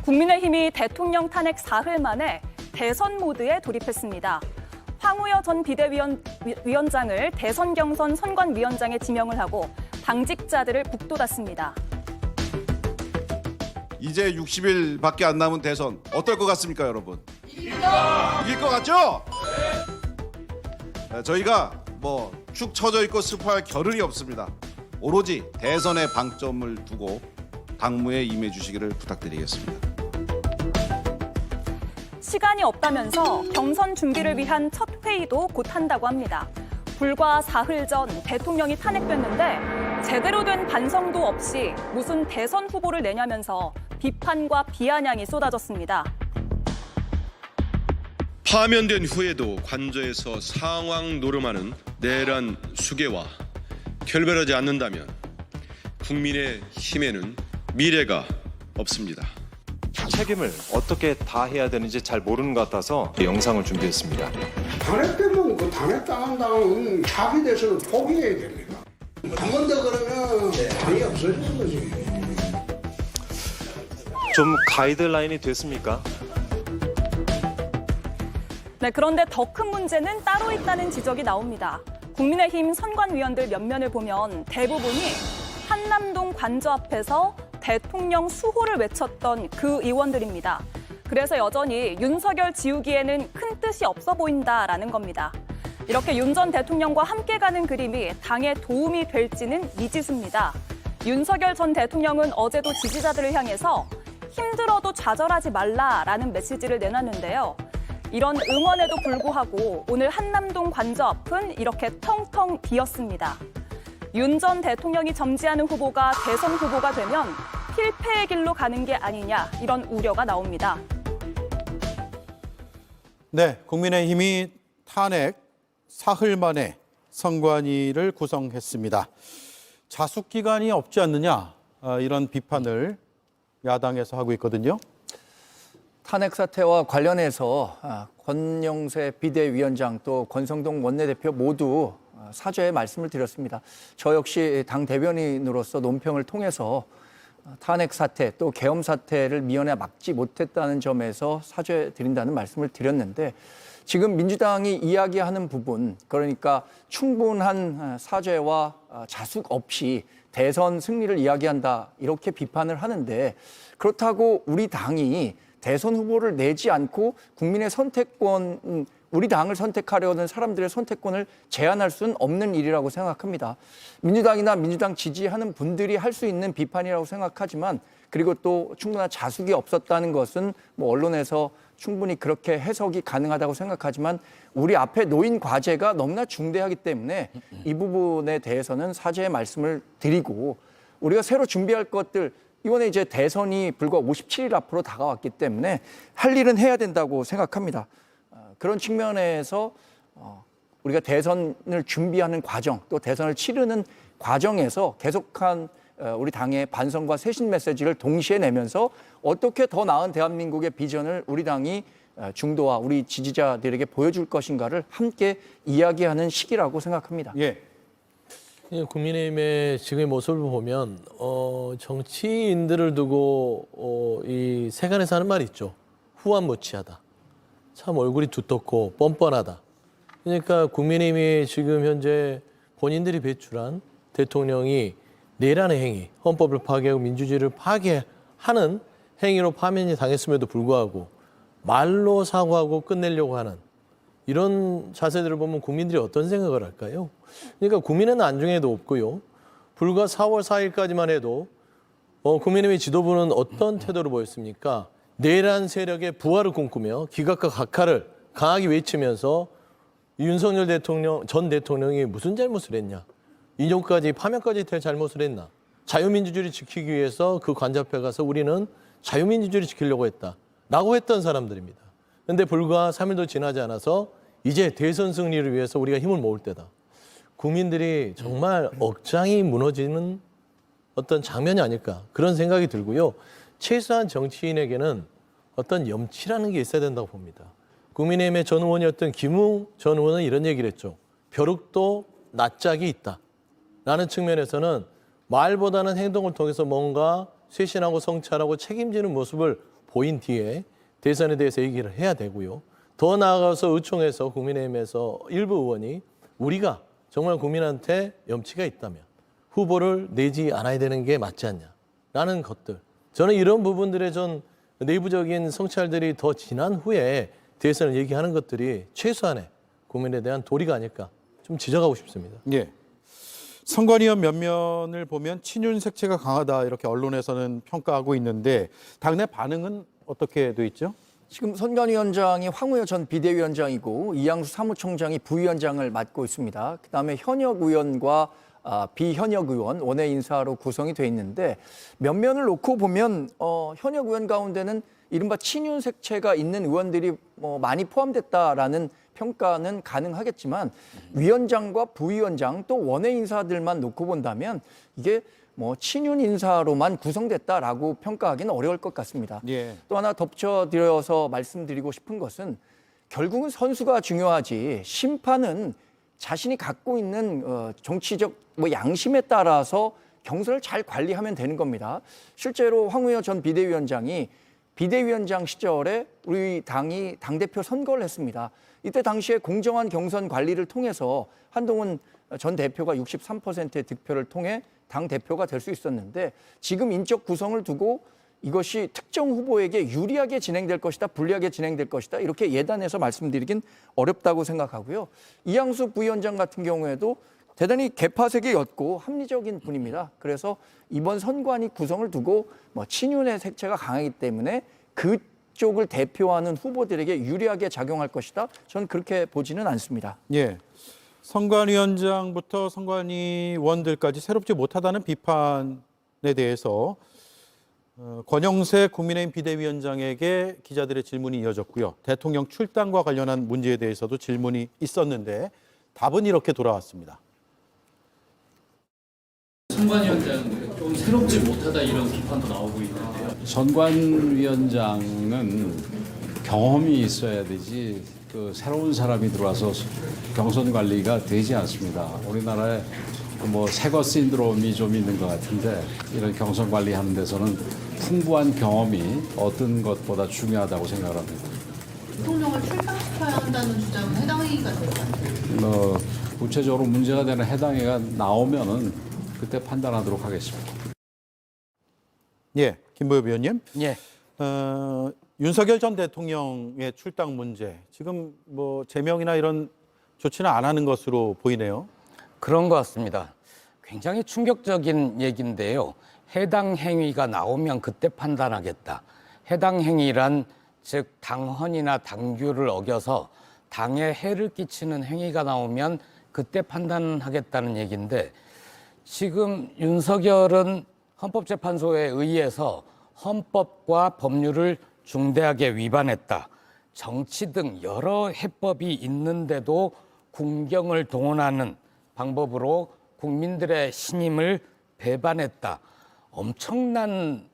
국민의힘이 대통령 탄핵 사흘 만에 대선 모드에 돌입했습니다. 황우여 전 비대위원장을 대선 경선 선관위원장에 지명을 하고 당직자들을 북돋았습니다. 이제 60일밖에 안 남은 대선 어떨 것 같습니까, 여러분? 이길 것 같죠? 저희가 축 처져 있고 스포할 겨를이 없습니다. 오로지 대선에 방점을 두고 당무에 임해 주시기를 부탁드리겠습니다. 시간이 없다면서 경선 준비를 위한 첫 회의도 곧 한다고 합니다. 불과 사흘 전 대통령이 탄핵됐는데 제대로 된 반성도 없이 무슨 대선 후보를 내냐면서 비판과 비아냥이 쏟아졌습니다. 파면된 후에도 관저에서 상황 노름하는 내란 수괴와 결별하지 않는다면 국민의 힘에는 미래가 없습니다. 책임을 어떻게 다해야 되는지 잘 모르는 것 같아서 영상을 준비했습니다. 탄핵되면 그 탄핵당한 당은 자기 대선을 포기해야 됩니다. 한 번 더 그러면 당이 없어지는 거지. 좀 가이드라인이 됐습니까? 네, 그런데 더 큰 문제는 따로 있다는 지적이 나옵니다. 국민의힘 선관위원들 면면을 보면 대부분이 한남동 관저 앞에서 대통령 수호를 외쳤던 그 의원들입니다. 그래서 여전히 윤석열 지우기에는 큰 뜻이 없어 보인다라는 겁니다. 이렇게 윤 전 대통령과 함께 가는 그림이 당에 도움이 될지는 미지수입니다. 윤석열 전 대통령은 어제도 지지자들을 향해서 힘들어도 좌절하지 말라라는 메시지를 내놨는데요. 이런 응원에도 불구하고 오늘 한남동 관저 앞은 이렇게 텅텅 비었습니다. 윤 전 대통령이 점지하는 후보가 대선 후보가 되면 필패의 길로 가는 게 아니냐 이런 우려가 나옵니다. 네, 국민의힘이 탄핵 사흘 만에 선관위를 구성했습니다. 자숙 기간이 없지 않느냐 이런 비판을 야당에서 하고 있거든요. 탄핵 사태와 관련해서 권영세 비대위원장 또 권성동 원내대표 모두 사죄의 말씀을 드렸습니다. 저 역시 당 대변인으로서 논평을 통해서 탄핵 사태 또 계엄 사태를 미연에 막지 못했다는 점에서 사죄드린다는 말씀을 드렸는데 지금 민주당이 이야기하는 부분 그러니까 충분한 사죄와 자숙 없이 대선 승리를 이야기한다 이렇게 비판을 하는데 그렇다고 우리 당이 대선 후보를 내지 않고 국민의 선택권, 우리 당을 선택하려는 사람들의 선택권을 제한할 수는 없는 일이라고 생각합니다. 민주당이나 민주당 지지하는 분들이 할 수 있는 비판이라고 생각하지만 그리고 또 충분한 자숙이 없었다는 것은 언론에서 충분히 그렇게 해석이 가능하다고 생각하지만 우리 앞에 놓인 과제가 너무나 중대하기 때문에 이 부분에 대해서는 사죄의 말씀을 드리고 우리가 새로 준비할 것들 이번에 이제 대선이 불과 57일 앞으로 다가왔기 때문에 할 일은 해야 된다고 생각합니다. 그런 측면에서 우리가 대선을 준비하는 과정 또 대선을 치르는 과정에서 계속한 우리 당의 반성과 쇄신 메시지를 동시에 내면서 어떻게 더 나은 대한민국의 비전을 우리 당이 중도와 우리 지지자들에게 보여줄 것인가를 함께 이야기하는 시기라고 생각합니다. 예. 국민의힘의 지금의 모습을 보면 정치인들을 두고 이 세간에서 하는 말이 있죠. 후한무치하다. 참 얼굴이 두텁고 뻔뻔하다. 그러니까 국민의힘이 지금 현재 본인들이 배출한 대통령이 내란의 행위, 헌법을 파괴하고 민주주의를 파괴하는 행위로 파면이 당했음에도 불구하고 말로 사과하고 끝내려고 하는 이런 자세들을 보면 국민들이 어떤 생각을 할까요? 그러니까 국민은 안중에도 없고요. 불과 4월 4일까지만 해도 국민의힘의 지도부는 어떤 태도를 보였습니까? 내란 세력의 부활을 꿈꾸며 기각과 각하를 강하게 외치면서 윤석열 전 대통령이 무슨 잘못을 했냐? 인용까지 파면까지 될 잘못을 했나? 자유민주주의를 지키기 위해서 그 관저 앞에 가서 우리는 자유민주주의를 지키려고 했다. 라고 했던 사람들입니다. 그런데 불과 3일도 지나지 않아서 이제 대선 승리를 위해서 우리가 힘을 모을 때다. 국민들이 정말 억장이 무너지는 어떤 장면이 아닐까 그런 생각이 들고요. 최소한 정치인에게는 어떤 염치라는 게 있어야 된다고 봅니다. 국민의힘의 전 의원이었던 김웅 전 의원은 이런 얘기를 했죠. 벼룩도 낯짝이 있다. 라는 측면에서는 말보다는 행동을 통해서 뭔가 쇄신하고 성찰하고 책임지는 모습을 보인 뒤에 대선에 대해서 얘기를 해야 되고요. 더 나아가서 의총에서 국민의힘에서 일부 의원이 우리가 정말 국민한테 염치가 있다면 후보를 내지 않아야 되는 게 맞지 않냐라는 것들. 저는 이런 부분들의 전 내부적인 성찰들이 더 지난 후에 대선을 얘기하는 것들이 최소한의 국민에 대한 도리가 아닐까 좀 지적하고 싶습니다. 예. 선관위원 면면을 보면 친윤 색채가 강하다 이렇게 언론에서는 평가하고 있는데 당내 반응은 어떻게 돼 있죠? 지금 선관위원장이 황우여 전 비대위원장이고 이양수 사무총장이 부위원장을 맡고 있습니다. 그다음에 현역 의원과 비현역 의원 원외 인사로 구성이 돼 있는데 면면을 놓고 보면 현역 의원 가운데는 이른바 친윤 색채가 있는 의원들이 많이 포함됐다라는 평가는 가능하겠지만 위원장과 부위원장 또 원외 인사들만 놓고 본다면 이게 친윤 인사로만 구성됐다라고 평가하기는 어려울 것 같습니다. 예. 또 하나 덧붙여드려서 말씀드리고 싶은 것은 결국은 선수가 중요하지 심판은 자신이 갖고 있는 정치적 양심에 따라서 경선을 잘 관리하면 되는 겁니다. 실제로 황우여 전 비대위원장이 비대위원장 시절에 우리 당이 당대표 선거를 했습니다. 이때 당시에 공정한 경선 관리를 통해서 한동훈 전 대표가 63%의 득표를 통해 당대표가 될 수 있었는데 지금 인적 구성을 두고 이것이 특정 후보에게 유리하게 진행될 것이다, 불리하게 진행될 것이다 이렇게 예단해서 말씀드리긴 어렵다고 생각하고요. 이양수 부위원장 같은 경우에도 대단히 개파색이었고 합리적인 분입니다. 그래서 이번 선관위 구성을 두고 친윤의 색채가 강하기 때문에 그쪽을 대표하는 후보들에게 유리하게 작용할 것이다. 저는 그렇게 보지는 않습니다. 예. 선관위원장부터 선관위원들까지 새롭지 못하다는 비판에 대해서 권영세 국민의힘 비대위원장에게 기자들의 질문이 이어졌고요. 대통령 출당과 관련한 문제에 대해서도 질문이 있었는데 답은 이렇게 돌아왔습니다. 선관위원장 좀 새롭지 못하다 이런 비판도 나오고 있는데요. 선관위원장은 경험이 있어야 되지 새로운 사람이 들어와서 경선 관리가 되지 않습니다. 우리나라에 새거 신드롬이 좀 있는 것 같은데 이런 경선 관리하는 데서는 풍부한 경험이 어떤 것보다 중요하다고 생각을 합니다. 대통령을 출당시켜야 한다는 주장은 해당 행위가 될 것 같아요. 구체적으로 문제가 되는 해당 행위가 나오면은 그때 판단하도록 하겠습니다. 예, 김보엽 의원님. 예. 윤석열 전 대통령의 출당 문제 지금 제명이나 이런 조치는 안 하는 것으로 보이네요. 그런 것 같습니다. 굉장히 충격적인 얘기인데요. 해당 행위가 나오면 그때 판단하겠다. 해당 행위란 즉 당헌이나 당규를 어겨서 당에 해를 끼치는 행위가 나오면 그때 판단하겠다는 얘기인데 지금 윤석열은 헌법재판소에 의해서 헌법과 법률을 중대하게 위반했다. 정치 등 여러 해법이 있는데도 국경을 동원하는 방법으로 국민들의 신임을 배반했다. 엄청난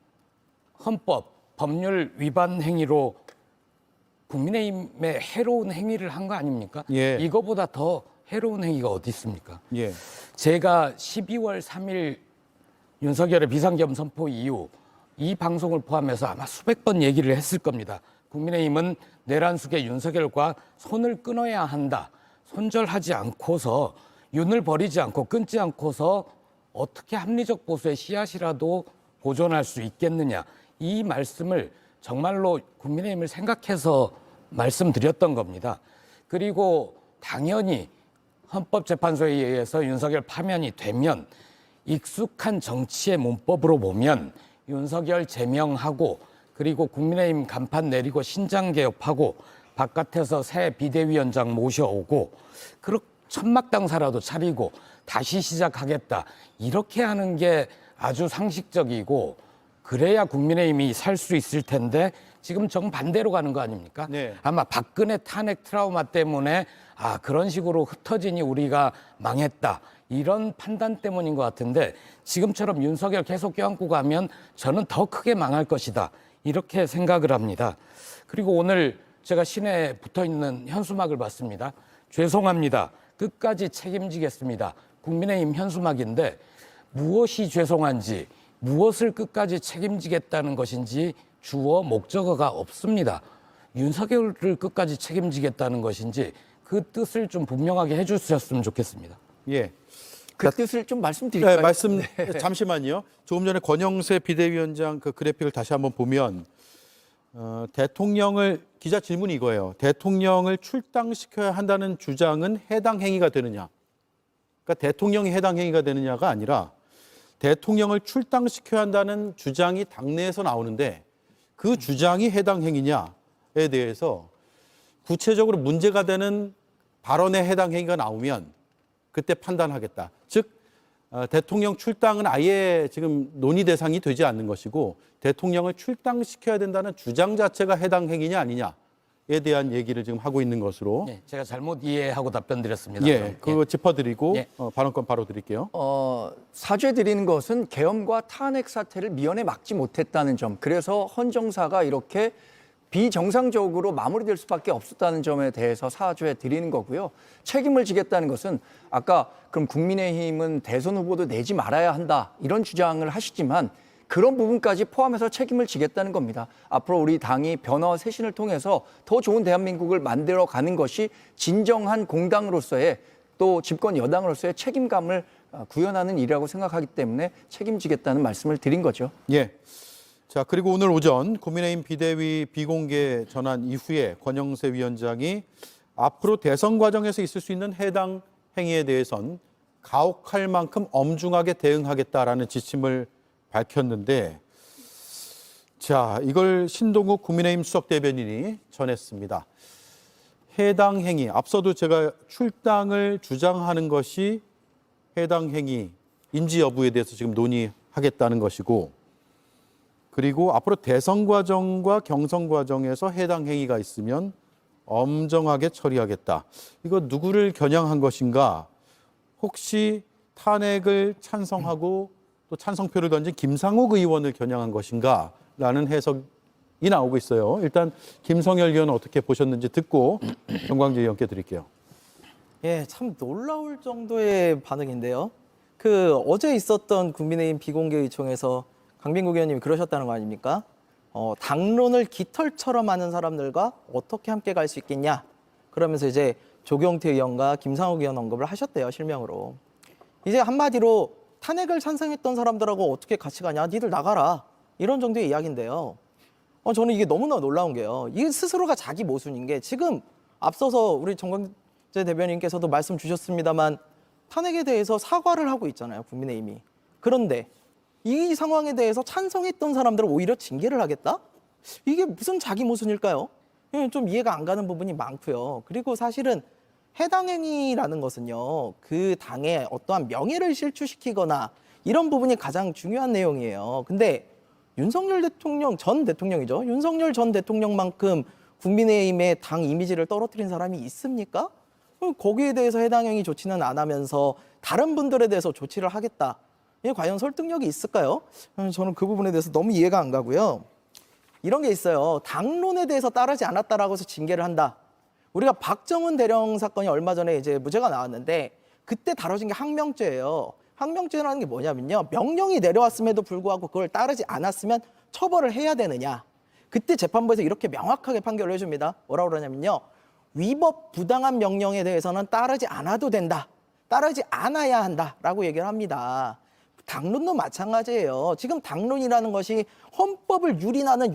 헌법, 법률 위반 행위로 국민의힘에 해로운 행위를 한 거 아닙니까? 예. 이거보다 더 해로운 행위가 어디 있습니까? 예. 제가 12월 3일 윤석열의 비상계엄 선포 이후 이 방송을 포함해서 아마 수백 번 얘기를 했을 겁니다. 국민의힘은 내란숙의 윤석열과 손을 끊어야 한다. 손절하지 않고서 윤을 버리지 않고 끊지 않고서 어떻게 합리적 보수의 씨앗이라도 보존할 수 있겠느냐. 이 말씀을 정말로 국민의힘을 생각해서 말씀드렸던 겁니다. 그리고 당연히 헌법재판소에 의해서 윤석열 파면이 되면 익숙한 정치의 문법으로 보면 윤석열 제명하고 그리고 국민의힘 간판 내리고 신장개혁하고 바깥에서 새 비대위원장 모셔오고 천막당사라도 차리고 다시 시작하겠다. 이렇게 하는 게 아주 상식적이고 그래야 국민의힘이 살 수 있을 텐데 지금 정반대로 가는 거 아닙니까? 네. 아마 박근혜 탄핵 트라우마 때문에 그런 식으로 흩어지니 우리가 망했다. 이런 판단 때문인 것 같은데 지금처럼 윤석열 계속 껴안고 가면 저는 더 크게 망할 것이다. 이렇게 생각을 합니다. 그리고 오늘 제가 시내에 붙어있는 현수막을 봤습니다. 죄송합니다. 끝까지 책임지겠습니다. 국민의힘 현수막인데 무엇이 죄송한지 무엇을 끝까지 책임지겠다는 것인지 주어 목적어가 없습니다. 윤석열을 끝까지 책임지겠다는 것인지 그 뜻을 좀 분명하게 해주셨으면 좋겠습니다. 예. 그 뜻을 좀 말씀드릴까요? 네, 잠시만요. 조금 전에 권영세 비대위원장 그 그래픽을 다시 한번 보면 대통령을 기자 질문이 이거예요. 대통령을 출당시켜야 한다는 주장은 해당 행위가 되느냐? 그러니까 대통령이 해당 행위가 되느냐가 아니라 대통령을 출당시켜야 한다는 주장이 당내에서 나오는데 그 주장이 해당 행위냐에 대해서 구체적으로 문제가 되는 발언에 해당 행위가 나오면 그때 판단하겠다. 즉 대통령 출당은 아예 지금 논의 대상이 되지 않는 것이고 대통령을 출당시켜야 된다는 주장 자체가 해당 행위냐 아니냐에 대한 얘기를 지금 하고 있는 것으로. 네, 제가 잘못 이해하고 답변 드렸습니다. 예, 그거 짚어드리고 예. 발언권 바로 드릴게요. 사죄드리는 것은 계엄과 탄핵 사태를 미연에 막지 못했다는 점, 그래서 헌정사가 이렇게 비정상적으로 마무리될 수밖에 없었다는 점에 대해서 사죄드리는 거고요. 책임을 지겠다는 것은 아까 그럼 국민의힘은 대선 후보도 내지 말아야 한다 이런 주장을 하시지만 그런 부분까지 포함해서 책임을 지겠다는 겁니다. 앞으로 우리 당이 변화와 쇄신을 통해서 더 좋은 대한민국을 만들어가는 것이 진정한 공당으로서의 또 집권 여당으로서의 책임감을 구현하는 일이라고 생각하기 때문에 책임지겠다는 말씀을 드린 거죠. 예. 자, 그리고 오늘 오전 국민의힘 비대위 비공개 전환 이후에 권영세 위원장이 앞으로 대선 과정에서 있을 수 있는 해당 행위에 대해선 가혹할 만큼 엄중하게 대응하겠다라는 지침을 밝혔는데, 자, 이걸 신동욱 국민의힘 수석 대변인이 전했습니다. 해당 행위, 앞서도 제가 출당을 주장하는 것이 해당 행위인지 여부에 대해서 지금 논의하겠다는 것이고, 그리고 앞으로 대선 과정과 경선 과정에서 해당 행위가 있으면 엄정하게 처리하겠다. 이거 누구를 겨냥한 것인가? 혹시 탄핵을 찬성하고 또 찬성표를 던진 김상욱 의원을 겨냥한 것인가? 라는 해석이 나오고 있어요. 일단 김성열 의원 어떻게 보셨는지 듣고 정광재 의원께 드릴게요. 예, 참 놀라울 정도의 반응인데요. 어제 있었던 국민의힘 비공개의총에서 강빈국 의원님이 그러셨다는 거 아닙니까? 당론을 깃털처럼 하는 사람들과 어떻게 함께 갈 수 있겠냐? 그러면서 이제 조경태 의원과 김상욱 의원 언급을 하셨대요, 실명으로. 이제 한마디로 탄핵을 찬성했던 사람들하고 어떻게 같이 가냐? 니들 나가라. 이런 정도의 이야기인데요. 저는 이게 너무나 놀라운 게요. 이게 스스로가 자기 모순인 게 지금 앞서서 우리 정광재 대변인께서도 말씀 주셨습니다만 탄핵에 대해서 사과를 하고 있잖아요, 국민의힘이. 그런데 이 상황에 대해서 찬성했던 사람들을 오히려 징계를 하겠다? 이게 무슨 자기 모순일까요? 좀 이해가 안 가는 부분이 많고요. 그리고 사실은 해당 행위라는 것은요, 그 당에 어떠한 명예를 실추시키거나 이런 부분이 가장 중요한 내용이에요. 근데 윤석열 대통령, 전 대통령이죠. 윤석열 전 대통령만큼 국민의힘의 당 이미지를 떨어뜨린 사람이 있습니까? 거기에 대해서 해당 행위 조치는 안 하면서 다른 분들에 대해서 조치를 하겠다. 이게 과연 설득력이 있을까요? 저는 그 부분에 대해서 너무 이해가 안 가고요. 이런 게 있어요. 당론에 대해서 따르지 않았다라고 해서 징계를 한다. 우리가 박정훈 대령 사건이 얼마 전에 이제 무죄가 나왔는데 그때 다뤄진 게 항명죄예요. 항명죄라는 게 뭐냐면요. 명령이 내려왔음에도 불구하고 그걸 따르지 않았으면 처벌을 해야 되느냐. 그때 재판부에서 이렇게 명확하게 판결을 해줍니다. 뭐라고 그러냐면요. 위법 부당한 명령에 대해서는 따르지 않아도 된다. 따르지 않아야 한다라고 얘기를 합니다. 당론도 마찬가지예요. 지금 당론이라는 것이 헌법을 유린하는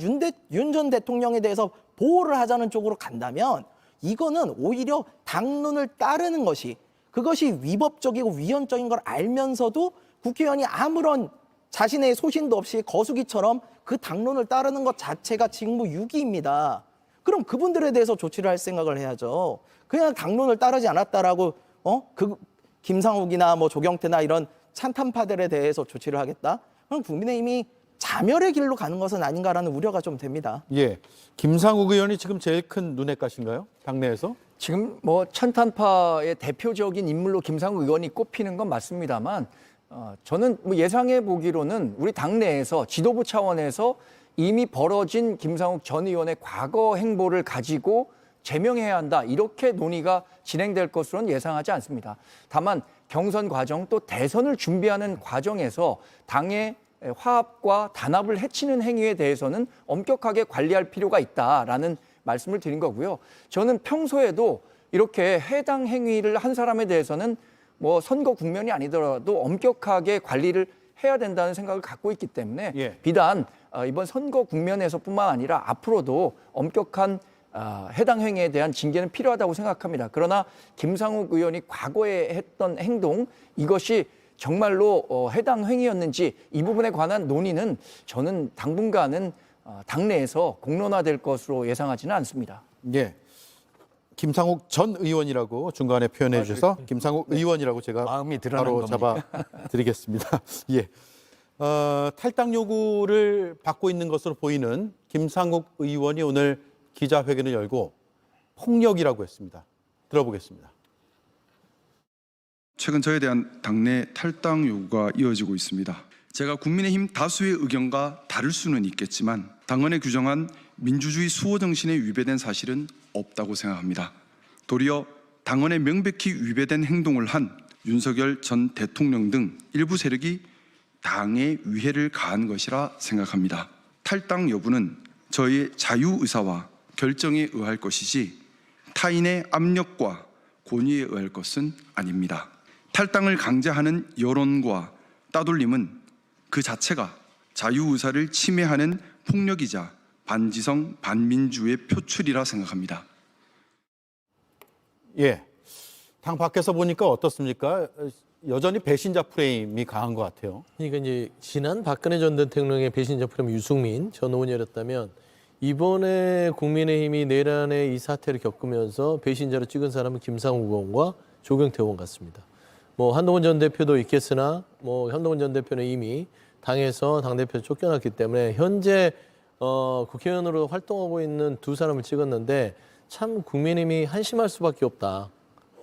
윤 전 대통령에 대해서 보호를 하자는 쪽으로 간다면 이거는 오히려 당론을 따르는 것이 그것이 위법적이고 위헌적인 걸 알면서도 국회의원이 아무런 자신의 소신도 없이 거수기처럼 그 당론을 따르는 것 자체가 직무유기입니다. 그럼 그분들에 대해서 조치를 할 생각을 해야죠. 그냥 당론을 따르지 않았다라고 김상욱이나 조경태나 이런 찬탄파들에 대해서 조치를 하겠다? 그럼 국민의힘이 자멸의 길로 가는 것은 아닌가라는 우려가 좀 됩니다. 예, 김상욱 의원이 지금 제일 큰 눈엣가신가요? 당내에서? 지금 찬탄파의 대표적인 인물로 김상욱 의원이 꼽히는 건 맞습니다만 저는 예상해 보기로는 우리 당내에서 지도부 차원에서 이미 벌어진 김상욱 전 의원의 과거 행보를 가지고 제명해야 한다 이렇게 논의가 진행될 것으로는 예상하지 않습니다. 다만 경선 과정 또 대선을 준비하는 과정에서 당의 화합과 단합을 해치는 행위에 대해서는 엄격하게 관리할 필요가 있다라는 말씀을 드린 거고요. 저는 평소에도 이렇게 해당 행위를 한 사람에 대해서는 뭐 선거 국면이 아니더라도 엄격하게 관리를 해야 된다는 생각을 갖고 있기 때문에 비단 이번 선거 국면에서뿐만 아니라 앞으로도 엄격한 해당 행위에 대한 징계는 필요하다고 생각합니다. 그러나 김상욱 의원이 과거에 했던 행동 이것이 정말로 해당 행위였는지 이 부분에 관한 논의는 저는 당분간은 당내에서 공론화될 것으로 예상하지는 않습니다. 예. 김상욱 전 의원이라고 중간에 표현해 주셔서 김상욱 의원이라고 제가 마음이 드러난 바로 겁니다. 잡아드리겠습니다. 예. 탈당 요구를 받고 있는 것으로 보이는 김상욱 의원이 오늘 기자회견을 열고 폭력이라고 했습니다. 들어보겠습니다. 최근 저에 대한 당내 탈당 요구가 이어지고 있습니다. 제가 국민의힘 다수의 의견과 다를 수는 있겠지만 당헌에 규정한 민주주의 수호 정신에 위배된 사실은 없다고 생각합니다. 도리어 당헌에 명백히 위배된 행동을 한 윤석열 전 대통령 등 일부 세력이 당에 위해를 가한 것이라 생각합니다. 탈당 여부는 저의 자유의사와 결정에 의할 것이지 타인의 압력과 권위에 의할 것은 아닙니다. 탈당을 강제하는 여론과 따돌림은 그 자체가 자유의사를 침해하는 폭력이자 반지성 반민주의 표출이라 생각합니다. 예. 당 밖에서 보니까 어떻습니까? 여전히 배신자 프레임이 강한 것 같아요. 그러니까 이제 지난 박근혜 전 대통령의 배신자 프레임 유승민 전 의원이었다면 이번에 국민의힘이 내란의 이 사태를 겪으면서 배신자로 찍은 사람은 김상욱 의원과 조경태 의원 같습니다. 뭐 한동훈 전 대표도 있겠으나 뭐 한동훈 전 대표는 이미 당에서 당대표 쫓겨났기 때문에 현재 국회의원으로 활동하고 있는 두 사람을 찍었는데 참 국민의힘이 한심할 수밖에 없다.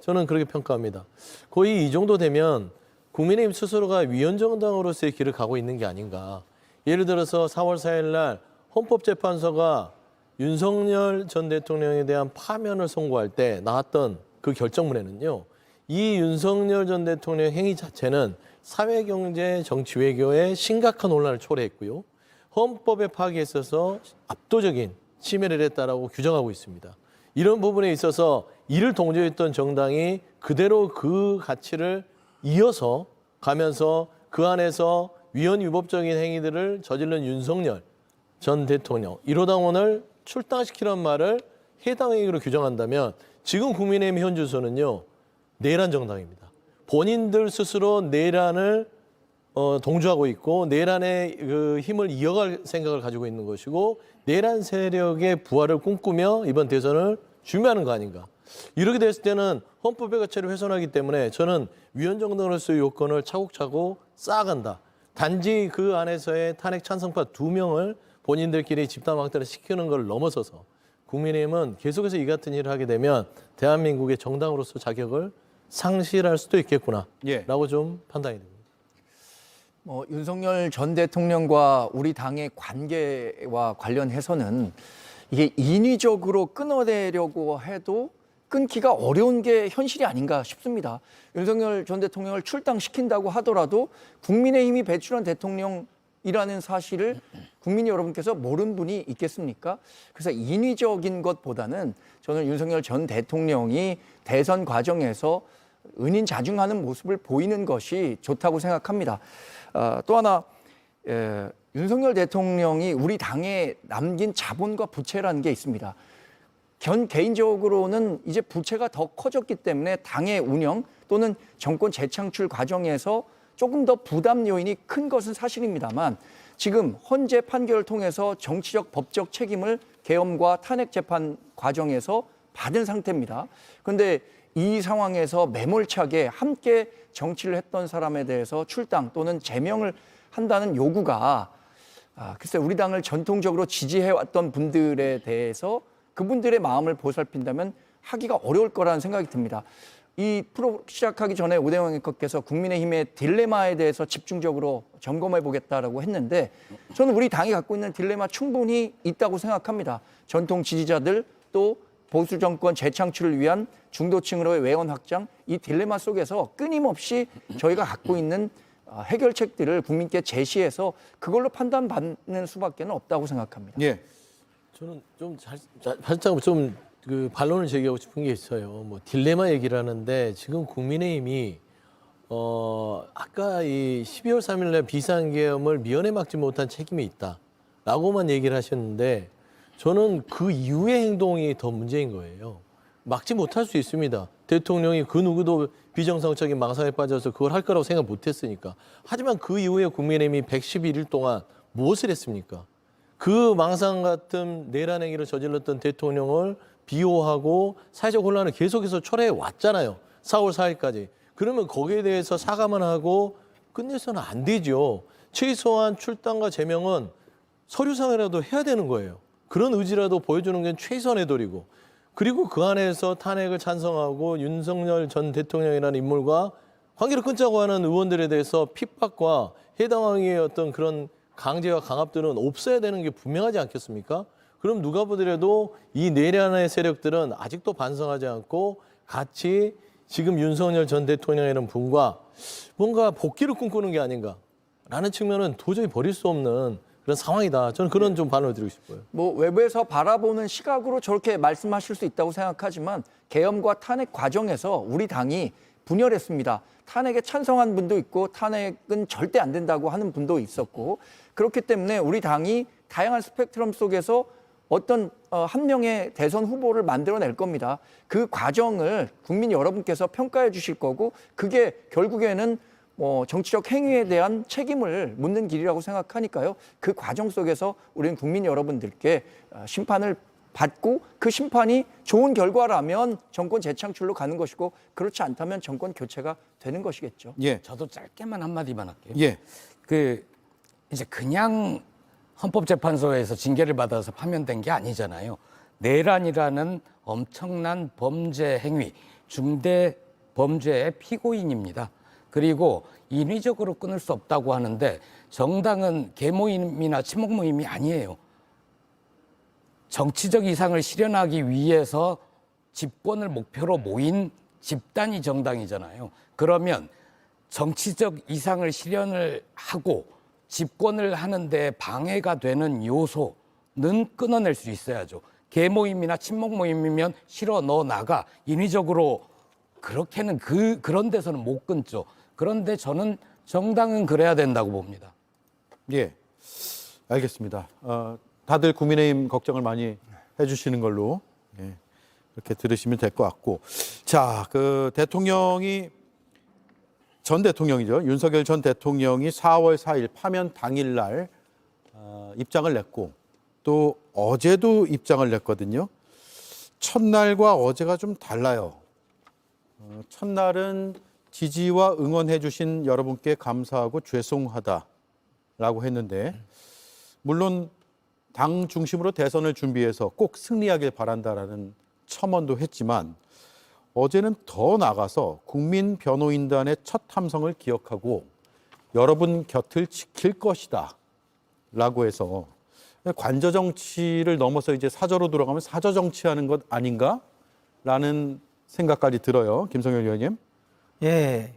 저는 그렇게 평가합니다. 거의 이 정도 되면 국민의힘 스스로가 위헌정당으로서의 길을 가고 있는 게 아닌가. 예를 들어서 4월 4일 날 헌법재판소가 윤석열 전 대통령에 대한 파면을 선고할 때 나왔던 그 결정문에는요. 이 윤석열 전 대통령 행위 자체는 사회, 경제, 정치, 외교에 심각한 논란을 초래했고요. 헌법의 파기에 있어서 압도적인 침해를 했다라고 규정하고 있습니다. 이런 부분에 있어서 이를 동조했던 정당이 그대로 그 가치를 이어서 가면서 그 안에서 위헌 위법적인 행위들을 저지른 윤석열 전 대통령 1호 당원을 출당시키라는 말을 해당 행위로 규정한다면 지금 국민의힘 현 주소는요. 내란 정당입니다. 본인들 스스로 내란을 동조하고 있고 내란의 그 힘을 이어갈 생각을 가지고 있는 것이고 내란 세력의 부활을 꿈꾸며 이번 대선을 준비하는 거 아닌가. 이렇게 됐을 때는 헌법의 가치를 훼손하기 때문에 저는 위헌정당으로서의 요건을 차곡차곡 쌓아간다. 단지 그 안에서의 탄핵 찬성파 2명을 본인들끼리 집단왕따를 시키는 걸 넘어서서 국민의힘은 계속해서 이 같은 일을 하게 되면 대한민국의 정당으로서 자격을 상실할 수도 있겠구나라고 좀 판단이 됩니다. 윤석열 전 대통령과 우리 당의 관계와 관련해서는 이게 인위적으로 끊어내려고 해도 끊기가 어려운 게 현실이 아닌가 싶습니다. 윤석열 전 대통령을 출당시킨다고 하더라도 국민의힘이 배출한 대통령이라는 사실을 국민 여러분께서 모르는 분이 있겠습니까? 그래서 인위적인 것보다는 저는 윤석열 전 대통령이 대선 과정에서 은인자중하는 모습을 보이는 것이 좋다고 생각합니다. 또 하나 윤석열 대통령이 우리 당에 남긴 자본과 부채라는 게 있습니다. 개인적으로는 이제 부채가 더 커졌기 때문에 당의 운영 또는 정권 재창출 과정에서 조금 더 부담 요인이 큰 것은 사실입니다만 지금 헌재 판결을 통해서 정치적 법적 책임을 계엄과 탄핵 재판 과정에서 받은 상태입니다. 그런데 이 상황에서 매몰차게 함께 정치를 했던 사람에 대해서 출당 또는 제명을 한다는 요구가 글쎄 우리 당을 전통적으로 지지해왔던 분들에 대해서 그분들의 마음을 보살핀다면 하기가 어려울 거라는 생각이 듭니다. 이 프로 시작하기 전에 오대영 앵커께서 국민의힘의 딜레마에 대해서 집중적으로 점검해 보겠다라고 했는데 저는 우리 당이 갖고 있는 딜레마 충분히 있다고 생각합니다. 전통 지지자들 또 보수 정권 재창출을 위한 중도층으로의 외연 확장 이 딜레마 속에서 끊임없이 저희가 갖고 있는 해결책들을 국민께 제시해서 그걸로 판단받는 수밖에 없다고 생각합니다. 예. 저는 좀 살짝 좀 그 반론을 제기하고 싶은 게 있어요. 뭐 딜레마 얘기를 하는데 지금 국민의힘이 아까 이 12월 3일 날 비상계엄을 미연에 막지 못한 책임이 있다라고만 얘기를 하셨는데 저는 그 이후의 행동이 더 문제인 거예요. 막지 못할 수 있습니다. 대통령이 그 누구도 비정상적인 망상에 빠져서 그걸 할 거라고 생각 못 했으니까. 하지만 그 이후에 국민의힘이 111일 동안 무엇을 했습니까? 그 망상 같은 내란 행위를 저질렀던 대통령을 비호하고 사회적 혼란을 계속해서 초래해 왔잖아요. 4월 4일까지. 그러면 거기에 대해서 사과만 하고 끝내서는 안 되죠. 최소한 출당과 제명은 서류상이라도 해야 되는 거예요. 그런 의지라도 보여주는 게 최선의 도리고. 그리고 그 안에서 탄핵을 찬성하고 윤석열 전 대통령이라는 인물과 관계를 끊자고 하는 의원들에 대해서 핍박과 해당 항의의 어떤 그런 강제와 강압들은 없어야 되는 게 분명하지 않겠습니까? 그럼 누가 보더라도 이 내란의 세력들은 아직도 반성하지 않고 같이 지금 윤석열 전 대통령이라는 분과 뭔가 복귀를 꿈꾸는 게 아닌가라는 측면은 도저히 버릴 수 없는 그런 상황이다. 저는 그런 좀 반응을 드리고 싶어요. 뭐 외부에서 바라보는 시각으로 저렇게 말씀하실 수 있다고 생각하지만 계엄과 탄핵 과정에서 우리 당이 분열했습니다. 탄핵에 찬성한 분도 있고 탄핵은 절대 안 된다고 하는 분도 있었고 그렇기 때문에 우리 당이 다양한 스펙트럼 속에서 어떤 한 명의 대선 후보를 만들어낼 겁니다. 그 과정을 국민 여러분께서 평가해 주실 거고 그게 결국에는 정치적 행위에 대한 책임을 묻는 길이라고 생각하니까요. 그 과정 속에서 우리는 국민 여러분들께 심판을 받고 그 심판이 좋은 결과라면 정권 재창출로 가는 것이고 그렇지 않다면 정권 교체가 되는 것이겠죠. 예. 저도 짧게만 한마디만 할게요. 예. 이제 그냥 헌법재판소에서 징계를 받아서 파면된 게 아니잖아요. 내란이라는 엄청난 범죄 행위, 중대 범죄의 피고인입니다. 그리고 인위적으로 끊을 수 없다고 하는데 정당은 계모임이나 친목 모임이 아니에요. 정치적 이상을 실현하기 위해서 집권을 목표로 모인 집단이 정당이잖아요. 그러면 정치적 이상을 실현을 하고 집권을 하는데 방해가 되는 요소는 끊어낼 수 있어야죠. 계모임이나 친목 모임이면 실어 넣어 나가 인위적으로 그렇게는 그런 데서는 못 끊죠. 그런데 저는 정당은 그래야 된다고 봅니다. 예, 알겠습니다. 다들 국민의힘 걱정을 많이 해주시는 걸로 그렇게 들으시면 될 것 같고, 자, 전 대통령이죠. 윤석열 전 대통령이 4월 4일 파면 당일날 입장을 냈고 또 어제도 입장을 냈거든요. 첫날과 어제가 좀 달라요. 첫날은 지지와 응원해 주신 여러분께 감사하고 죄송하다라고 했는데 물론 당 중심으로 대선을 준비해서 꼭 승리하길 바란다라는 첨언도 했지만 어제는 더 나아가서 국민변호인단의 첫 함성을 기억하고 여러분 곁을 지킬 것이다 라고 해서 관저 정치를 넘어서 이제 사저로 들어가면 사저 정치하는 것 아닌가 라는 생각까지 들어요. 김성열 의원님. 예,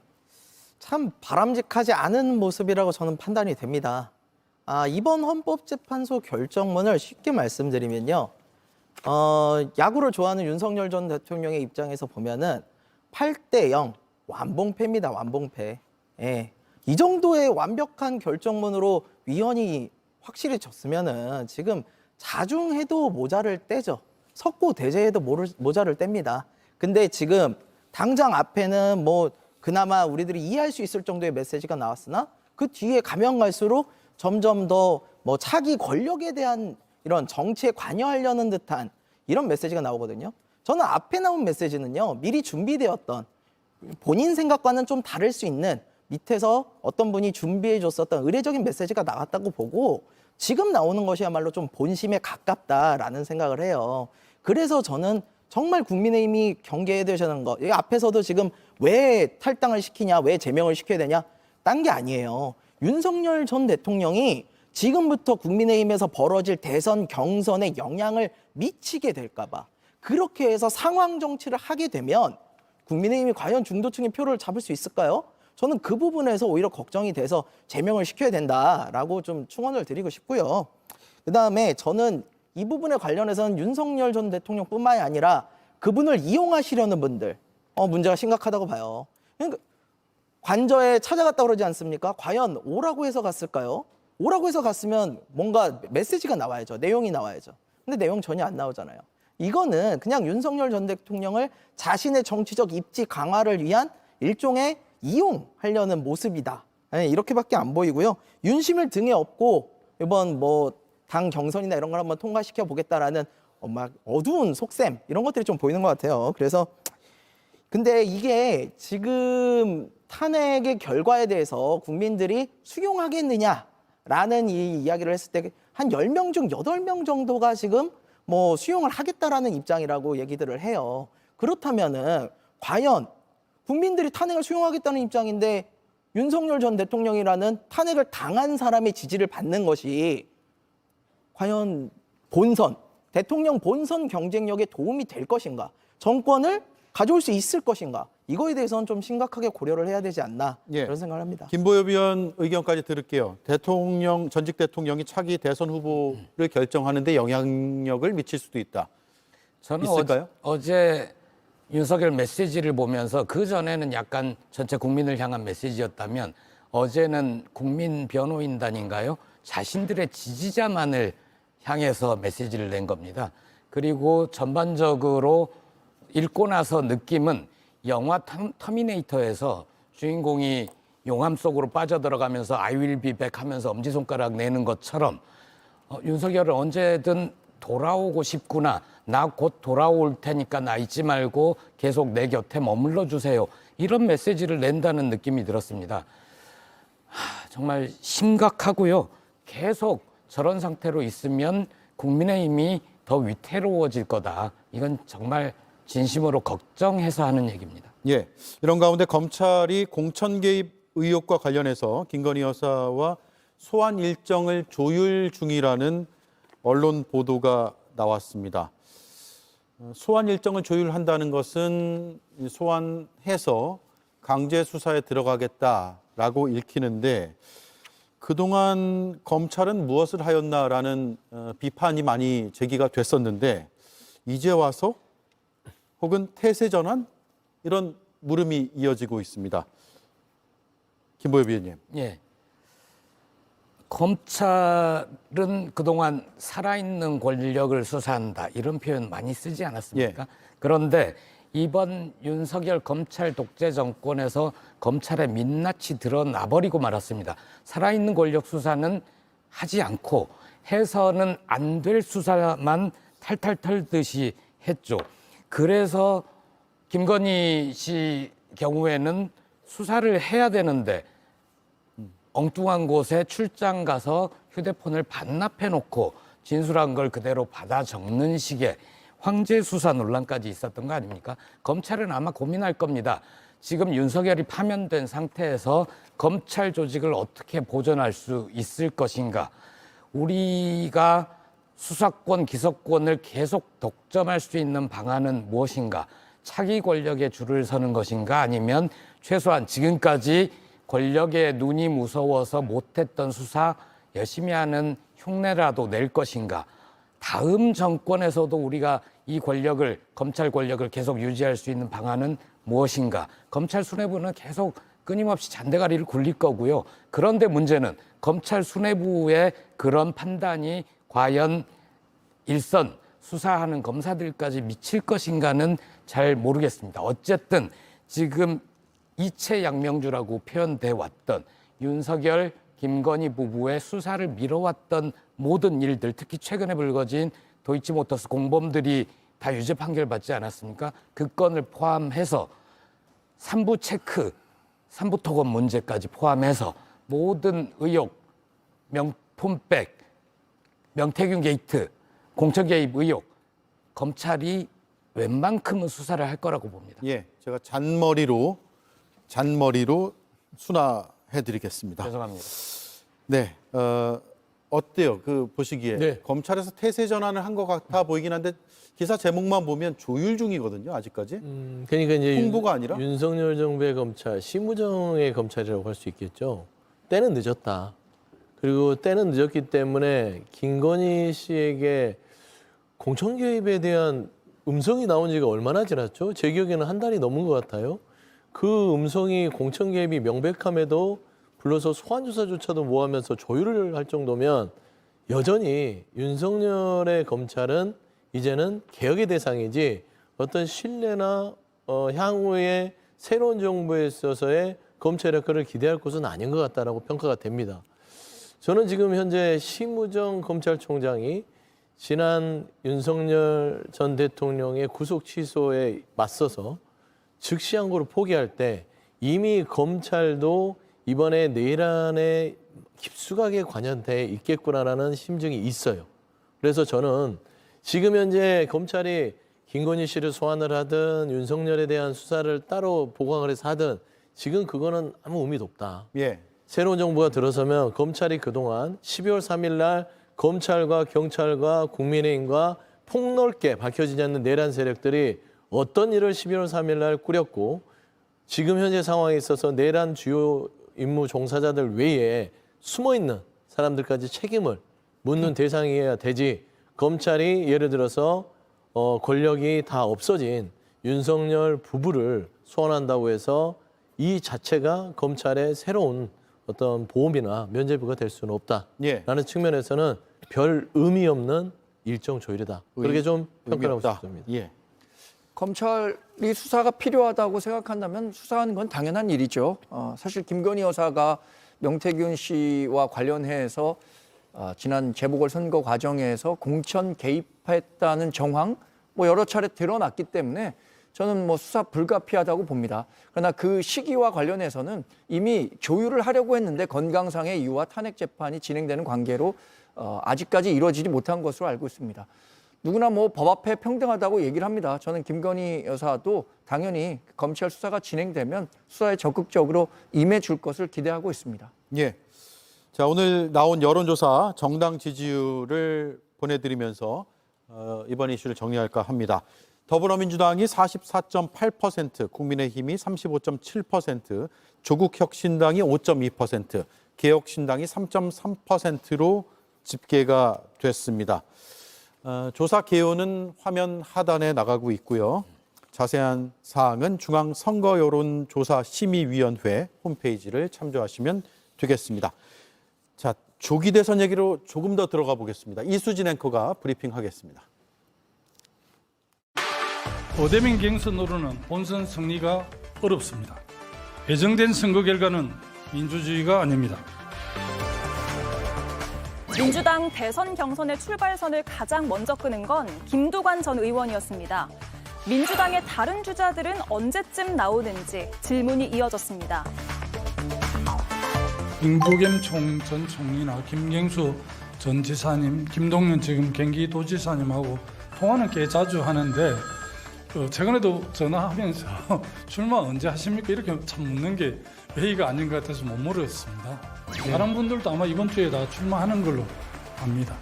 참 바람직하지 않은 모습이라고 저는 판단이 됩니다. 이번 헌법재판소 결정문을 쉽게 말씀드리면요. 야구를 좋아하는 윤석열 전 대통령의 입장에서 보면은 8대0 완봉패입니다. 완봉패. 예. 이 정도의 완벽한 결정문으로 위헌이 확실히 졌으면은 지금 자중해도 모자를 떼죠. 석고대죄해도 모자를 뗍니다. 근데 지금 당장 앞에는 뭐 그나마 우리들이 이해할 수 있을 정도의 메시지가 나왔으나 그 뒤에 가면 갈수록 점점 더 뭐 차기 권력에 대한 이런 정치에 관여하려는 듯한 이런 메시지가 나오거든요. 저는 앞에 나온 메시지는요, 미리 준비되었던 본인 생각과는 좀 다를 수 있는 밑에서 어떤 분이 준비해 줬었던 의례적인 메시지가 나왔다고 보고 지금 나오는 것이야말로 좀 본심에 가깝다라는 생각을 해요. 그래서 저는 정말 국민의힘이 경계해야 되는 거, 이 앞에서도 지금 왜 탈당을 시키냐, 왜 제명을 시켜야 되냐, 딴 게 아니에요. 윤석열 전 대통령이 지금부터 국민의힘에서 벌어질 대선 경선에 영향을 미치게 될까 봐. 그렇게 해서 상황 정치를 하게 되면 국민의힘이 과연 중도층의 표를 잡을 수 있을까요? 저는 그 부분에서 오히려 걱정이 돼서 제명을 시켜야 된다라고 좀 충원을 드리고 싶고요. 그다음에 저는 이 부분에 관련해서는 윤석열 전 대통령뿐만이 아니라 그분을 이용하시려는 분들 문제가 심각하다고 봐요. 그러니까 관저에 찾아갔다 그러지 않습니까? 과연 오라고 해서 갔을까요? 오라고 해서 갔으면 뭔가 메시지가 나와야죠. 내용이 나와야죠. 근데 내용 전혀 안 나오잖아요. 이거는 그냥 윤석열 전 대통령을 자신의 정치적 입지 강화를 위한 일종의 이용하려는 모습이다. 이렇게밖에 안 보이고요. 윤심을 등에 업고 이번 당 경선이나 이런 걸 한번 통과시켜 보겠다라는 막 어두운 속셈 이런 것들이 좀 보이는 것 같아요. 그래서 근데 이게 지금 탄핵의 결과에 대해서 국민들이 수용하겠느냐라는 이 이야기를 했을 때 한 10명 중 8명 정도가 지금 수용을 하겠다라는 입장이라고 얘기들을 해요. 그렇다면은 과연 국민들이 탄핵을 수용하겠다는 입장인데 윤석열 전 대통령이라는 탄핵을 당한 사람의 지지를 받는 것이 과연 대통령 본선 경쟁력에 도움이 될 것인가? 정권을 가져올 수 있을 것인가? 이거에 대해서는 좀 심각하게 고려를 해야 되지 않나 그런 생각을 합니다. 김보엽 의원 의견까지 들을게요. 전직 대통령이 차기 대선 후보를 결정하는 데 영향력을 미칠 수도 있다. 저는 있을까요? 어제 윤석열 메시지를 보면서 그전에는 약간 전체 국민을 향한 메시지였다면 어제는 국민 변호인단인가요? 자신들의 지지자만을 향해서 메시지를 낸 겁니다. 그리고 전반적으로 읽고 나서 느낌은 영화 터미네이터에서 주인공이 용암 속으로 빠져들어가면서 I will be back 하면서 엄지손가락 내는 것처럼 윤석열은 언제든 돌아오고 싶구나. 나 곧 돌아올 테니까 나 잊지 말고 계속 내 곁에 머물러 주세요. 이런 메시지를 낸다는 느낌이 들었습니다. 정말 심각하고요. 계속 저런 상태로 있으면 국민의힘이 더 위태로워질 거다. 이건 정말 진심으로 걱정해서 하는 얘기입니다. 예, 이런 가운데 검찰이 공천 개입 의혹과 관련해서 김건희 여사와 소환 일정을 조율 중이라는 언론 보도가 나왔습니다. 소환 일정을 조율한다는 것은 소환해서 강제 수사에 들어가겠다라고 읽히는데 그동안 검찰은 무엇을 하였나라는 비판이 많이 제기가 됐었는데 이제 와서 혹은 태세 전환 이런 물음이 이어지고 있습니다. 김보엽 위원님. 예. 검찰은 그동안 살아있는 권력을 수사한다 이런 표현 많이 쓰지 않았습니까? 예. 그런데 이번 윤석열 검찰 독재 정권에서 검찰의 민낯이 드러나 버리고 말았습니다. 살아있는 권력 수사는 하지 않고 해서는 안 될 수사만 탈탈 털듯이 했죠. 그래서 김건희 씨 경우에는 수사를 해야 되는데 엉뚱한 곳에 출장 가서 휴대폰을 반납해놓고 진술한 걸 그대로 받아 적는 식의 황제 수사 논란까지 있었던 거 아닙니까? 검찰은 아마 고민할 겁니다. 지금 윤석열이 파면된 상태에서 검찰 조직을 어떻게 보존할 수 있을 것인가? 우리가 수사권, 기소권을 계속 독점할 수 있는 방안은 무엇인가? 차기 권력에 줄을 서는 것인가? 아니면 최소한 지금까지 권력의 눈이 무서워서 못했던 수사 열심히 하는 흉내라도 낼 것인가? 다음 정권에서도 우리가 이 권력을, 검찰 권력을 계속 유지할 수 있는 방안은 무엇인가? 검찰 수뇌부는 계속 끊임없이 잔대가리를 굴릴 거고요. 그런데 문제는 검찰 수뇌부의 그런 판단이 과연 일선 수사하는 검사들까지 미칠 것인가는 잘 모르겠습니다. 어쨌든 지금 이채양명주라고 표현돼 왔던 윤석열, 김건희 부부의 수사를 미뤄왔던 모든 일들, 특히 최근에 불거진 도이치모터스 공범들이 다 유죄 판결 받지 않았습니까? 그 건을 포함해서 3부 체크, 3부 토건 문제까지 포함해서 모든 의혹, 명품백, 명태균 게이트, 공천 개입 의혹, 검찰이 웬만큼은 수사를 할 거라고 봅니다. 예, 제가 잔머리로 순화해드리겠습니다. 죄송합니다. 네, 어때요? 그 보시기에 네. 검찰에서 태세 전환을 한 것 같아 보이긴 한데 기사 제목만 보면 조율 중이거든요. 아직까지. 그러니까 이제 홍보가 아니라 윤석열 정부의 검찰, 심우정의 검찰이라고 할 수 있겠죠. 때는 늦었다. 그리고 때는 늦었기 때문에 김건희 씨에게 공천 개입에 대한 음성이 나온 지가 얼마나 지났죠? 제 기억에는 한 달이 넘은 것 같아요. 그 음성이 공천 개입이 명백함에도 불러서 소환 조사조차도 모하면서 조율을 할 정도면 여전히 윤석열의 검찰은 이제는 개혁의 대상이지 어떤 신뢰나 향후에 새로운 정부에 있어서의 검찰 역할을 기대할 것은 아닌 것 같다라고 평가가 됩니다. 저는 지금 현재 심우정 검찰총장이 지난 윤석열 전 대통령의 구속 취소에 맞서서 즉시 항고를 포기할 때 이미 검찰도 이번에 내란에 깊숙하게 관여돼 있겠구나라는 심증이 있어요. 그래서 저는 지금 현재 검찰이 김건희 씨를 소환을 하든 윤석열에 대한 수사를 따로 보강을 해서 하든 지금 그거는 아무 의미도 없다. 예. 새로운 정부가 들어서면 검찰이 그동안 12월 3일 날 검찰과 경찰과 국민의힘과 폭넓게 밝혀지지 않는 내란 세력들이 어떤 일을 12월 3일 날 꾸렸고 지금 현재 상황에 있어서 내란 주요 임무 종사자들 외에 숨어있는 사람들까지 책임을 묻는 대상이어야 되지 검찰이 예를 들어서 권력이 다 없어진 윤석열 부부를 소환한다고 해서 이 자체가 검찰의 새로운 어떤 보험이나 면죄부가 될 수는 없다라는 측면에서는 별 의미 없는 일정 조율이다. 그렇게 좀 평가하고 싶습니다. 예. 검찰이 수사가 필요하다고 생각한다면 수사하는 건 당연한 일이죠. 사실 김건희 여사가 명태균 씨와 관련해서 지난 재보궐선거 과정에서 공천 개입했다는 정황 여러 차례 드러났기 때문에 저는 수사 불가피하다고 봅니다. 그러나 그 시기와 관련해서는 이미 조율을 하려고 했는데 건강상의 이유와 탄핵 재판이 진행되는 관계로 아직까지 이루어지지 못한 것으로 알고 있습니다. 누구나 법 앞에 평등하다고 얘기를 합니다. 저는 김건희 여사도 당연히 검찰 수사가 진행되면 수사에 적극적으로 임해줄 것을 기대하고 있습니다. 예. 자, 오늘 나온 여론조사 정당 지지율을 보내드리면서 이번 이슈를 정리할까 합니다. 더불어민주당이 44.8%, 국민의힘이 35.7%, 조국혁신당이 5.2%, 개혁신당이 3.3%로 집계가 됐습니다. 조사 개요는 화면 하단에 나가고 있고요. 자세한 사항은 중앙선거여론조사심의위원회 홈페이지를 참조하시면 되겠습니다. 자, 조기 대선 얘기로 조금 더 들어가 보겠습니다. 이수진 앵커가 브리핑하겠습니다. 오대민 경선으로는 본선 승리가 어렵습니다. 예정된 선거 결과는 민주주의가 아닙니다. 민주당 대선 경선의 출발선을 가장 먼저 끄는 건 김두관 전 의원이었습니다. 민주당의 다른 주자들은 언제쯤 나오는지 질문이 이어졌습니다. 김부겸 전 총리나 김경수 전 지사님, 김동연 지금 경기도지사님하고 통화는 꽤 자주 하는데 최근에도 전화하면서 출마 언제 하십니까? 이렇게 참 묻는 게 예의가 아닌 것 같아서 못 물었습니다. 다른 분들도 아마 이번 주에 다 출마하는 걸로 압니다.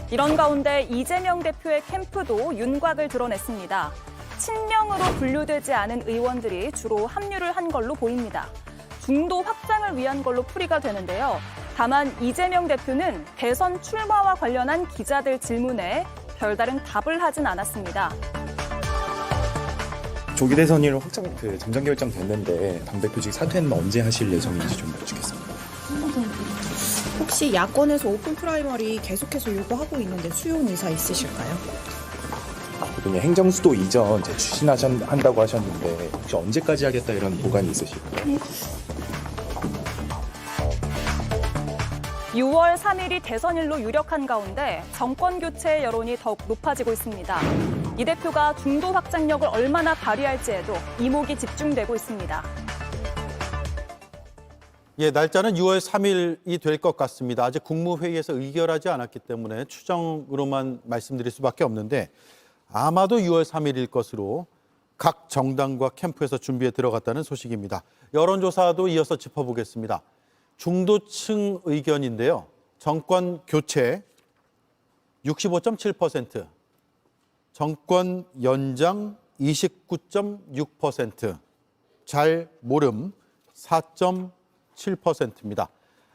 이런 가운데 이재명 대표의 캠프도 윤곽을 드러냈습니다. 친명으로 분류되지 않은 의원들이 주로 합류를 한 걸로 보입니다. 중도 확장을 위한 걸로 풀이가 되는데요. 다만 이재명 대표는 대선 출마와 관련한 기자들 질문에 별다른 답을 하진 않았습니다. 조기 대선일 잠정 결정됐는데 당대표직 사퇴는 언제 하실 예정인지 좀 여쭙겠습니다. 혹시 야권에서 오픈 프라이머리 계속해서 요구하고 있는데 수용 의사 있으실까요? 그동안 행정수도 이전 추진한다고 하셨는데 혹시 언제까지 하겠다 이런 보관이 있으실까요? 6월 3일이 대선일로 유력한 가운데 정권 교체의 여론이 더욱 높아지고 있습니다. 이 대표가 중도 확장력을 얼마나 발휘할지에도 이목이 집중되고 있습니다. 예, 날짜는 6월 3일이 될 것 같습니다. 아직 국무회의에서 의결하지 않았기 때문에 추정으로만 말씀드릴 수밖에 없는데 아마도 6월 3일일 것으로 각 정당과 캠프에서 준비에 들어갔다는 소식입니다. 여론조사도 이어서 짚어보겠습니다. 중도층 의견인데요. 정권 교체 65.7%, 정권 연장 29.6%, 잘 모름 4.7%입니다.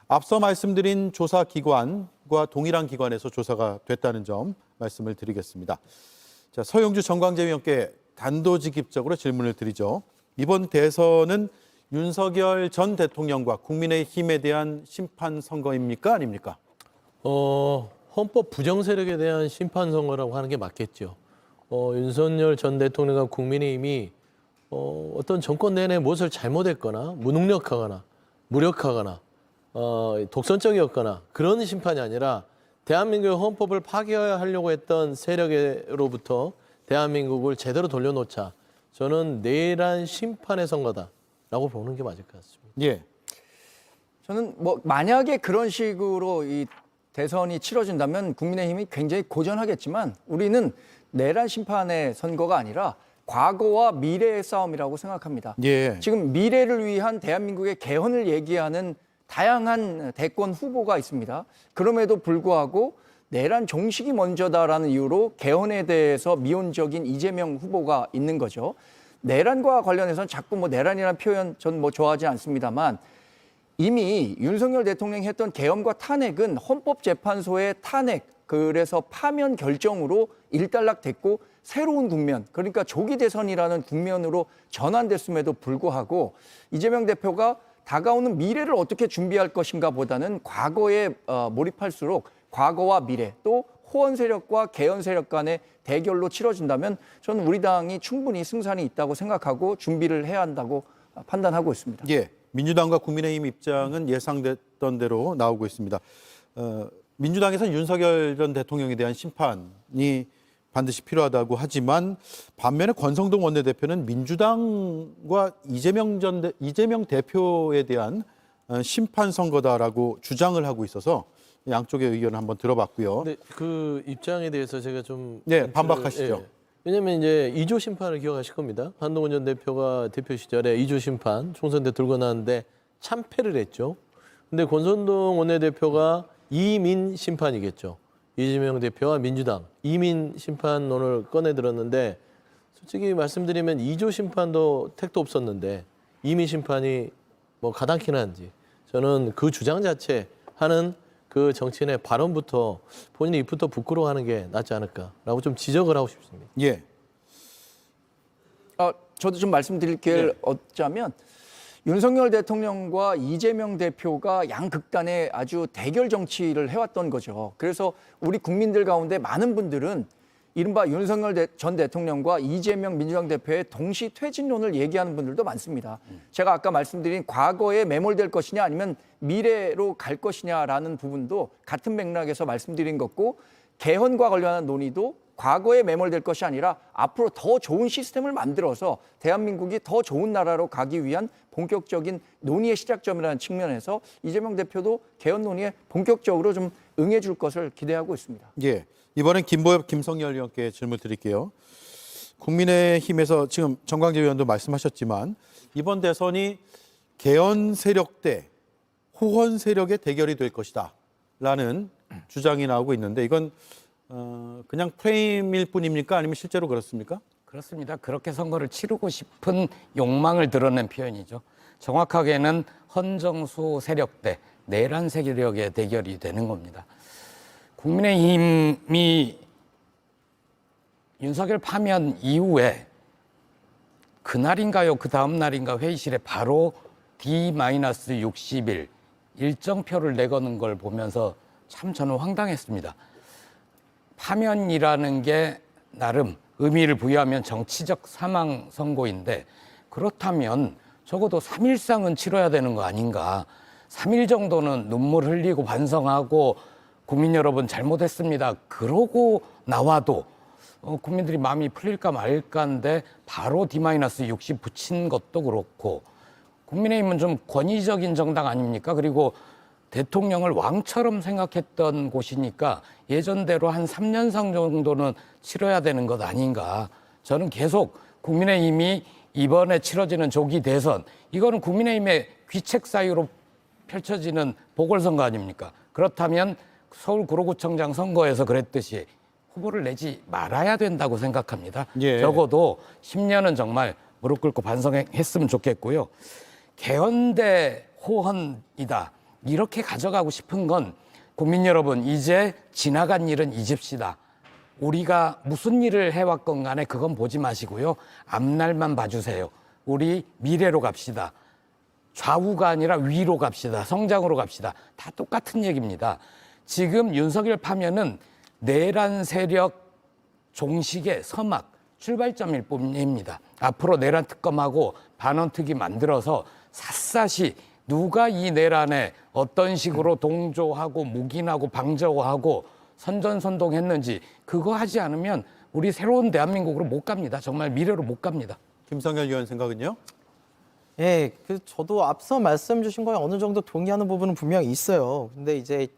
앞서 말씀드린 조사 기관과 동일한 기관에서 조사가 됐다는 점 말씀을 드리겠습니다. 자, 서영주 정광재 위원께 단도직입적으로 질문을 드리죠. 이번 대선은 윤석열 전 대통령과 국민의힘에 대한 심판 선거입니까? 아닙니까? 헌법 부정 세력에 대한 심판 선거라고 하는 게 맞겠죠. 윤석열 전 대통령과 국민의힘이 어떤 정권 내내 무엇을 잘못했거나 무능력하거나 무력하거나 독선적이었거나 그런 심판이 아니라 대한민국의 헌법을 파괴하려고 했던 세력으로부터 대한민국을 제대로 돌려놓자. 저는 내란 심판의 선거다라고 보는 게 맞을 것 같습니다. 예. 저는 뭐 만약에 그런 식으로 이 대선이 치러진다면 국민의힘이 굉장히 고전하겠지만 우리는 내란 심판의 선거가 아니라 과거와 미래의 싸움이라고 생각합니다. 예. 지금 미래를 위한 대한민국의 개헌을 얘기하는 다양한 대권 후보가 있습니다. 그럼에도 불구하고 내란 종식이 먼저다라는 이유로 개헌에 대해서 미온적인 이재명 후보가 있는 거죠. 내란과 관련해서는 자꾸 뭐 내란이라는 표현 전 뭐 좋아하지 않습니다만 이미 윤석열 대통령이 했던 계엄과 탄핵은 헌법재판소의 탄핵, 그래서 파면 결정으로 일단락됐고 새로운 국면, 그러니까 조기 대선이라는 국면으로 전환됐음에도 불구하고 이재명 대표가 다가오는 미래를 어떻게 준비할 것인가 보다는 과거에 몰입할수록 과거와 미래 또 호원 세력과 개헌 세력 간의 대결로 치러진다면 저는 우리 당이 충분히 승산이 있다고 생각하고 준비를 해야 한다고 판단하고 있습니다. 예. 민주당과 국민의힘 입장은 예상됐던 대로 나오고 있습니다. 민주당에서는 윤석열 전 대통령에 대한 심판이 반드시 필요하다고 하지만 반면에 권성동 원내대표는 민주당과 이재명 대표에 대한 심판 선거다라고 주장을 하고 있어서 양쪽의 의견을 한번 들어봤고요. 근데 그 입장에 대해서 제가 좀 반박하시죠. 예. 왜냐하면 이제 2조 심판을 기억하실 겁니다. 한동훈 전 대표가 대표 시절에 2조 심판 총선 때 들고 나왔는데 참패를 했죠. 근데 권성동 원내대표가 이민 심판이겠죠. 이재명 대표와 민주당 이민 심판론을 꺼내 들었는데 솔직히 말씀드리면 2조 심판도 택도 없었는데 이민 심판이 뭐 가당키나 한지 저는 그 주장 자체 하는 그 정치인의 발언부터 본인의 입부터 부끄러워하는 게 낫지 않을까라고 좀 지적을 하고 싶습니다. 예. 저도 좀 말씀드릴 게 얻자면 윤석열 대통령과 이재명 대표가 양극단의 아주 대결 정치를 해왔던 거죠. 그래서 우리 국민들 가운데 많은 분들은 이른바 윤석열 전 대통령과 이재명 민주당 대표의 동시 퇴진론을 얘기하는 분들도 많습니다. 제가 아까 말씀드린 과거에 매몰될 것이냐 아니면 미래로 갈 것이냐라는 부분도 같은 맥락에서 말씀드린 것고 개헌과 관련한 논의도 과거에 매몰될 것이 아니라 앞으로 더 좋은 시스템을 만들어서 대한민국이 더 좋은 나라로 가기 위한 본격적인 논의의 시작점이라는 측면에서 이재명 대표도 개헌 논의에 본격적으로 좀 응해줄 것을 기대하고 있습니다. 예. 이번엔 김보엽, 김성열 의원께 질문 드릴게요. 국민의힘에서 지금 정광재 의원도 말씀하셨지만 이번 대선이 개헌 세력 대 호헌 세력의 대결이 될 것이다 라는 주장이 나오고 있는데 이건 그냥 프레임일 뿐입니까? 아니면 실제로 그렇습니까? 그렇습니다. 그렇게 선거를 치르고 싶은 욕망을 드러낸 표현이죠. 정확하게는 헌정수 세력 대 내란 세력의 대결이 되는 겁니다. 국민의힘이 윤석열 파면 이후에 그날인가요? 그 다음 날인가 회의실에 바로 D-60일 일정표를 내거는 걸 보면서 참 저는 황당했습니다. 파면이라는 게 나름 의미를 부여하면 정치적 사망 선고인데 그렇다면 적어도 3일상은 치러야 되는 거 아닌가. 3일 정도는 눈물 흘리고 반성하고 국민 여러분 잘못했습니다. 그러고 나와도 국민들이 마음이 풀릴까 말까인데 바로 D-60 붙인 것도 그렇고 국민의힘은 좀 권위적인 정당 아닙니까? 그리고 대통령을 왕처럼 생각했던 곳이니까 예전대로 한 3년상 정도는 치러야 되는 것 아닌가. 저는 계속 국민의힘이 이번에 치러지는 조기 대선, 이거는 국민의힘의 귀책 사유로 펼쳐지는 보궐선거 아닙니까? 그렇다면 서울 구로구청장 선거에서 그랬듯이 후보를 내지 말아야 된다고 생각합니다. 예. 적어도 10년은 정말 무릎 꿇고 반성했으면 좋겠고요. 개헌대 호헌이다. 이렇게 가져가고 싶은 건 국민 여러분, 이제 지나간 일은 잊읍시다. 우리가 무슨 일을 해왔건 간에 그건 보지 마시고요. 앞날만 봐주세요. 우리 미래로 갑시다. 좌우가 아니라 위로 갑시다. 성장으로 갑시다. 다 똑같은 얘기입니다. 지금 윤석열 파면은 내란 세력 종식의 서막, 출발점일 뿐입니다. 앞으로 내란 특검하고 반원특위 만들어서 샅샅이 누가 이 내란에 어떤 식으로 동조하고 묵인하고 방조하고 선전선동했는지 그거 하지 않으면 우리 새로운 대한민국으로 못 갑니다. 정말 미래로 못 갑니다. 김성열 의원 생각은요? 예, 저도 앞서 말씀 주신 거에 어느 정도 동의하는 부분은 분명히 있어요. 근데 이제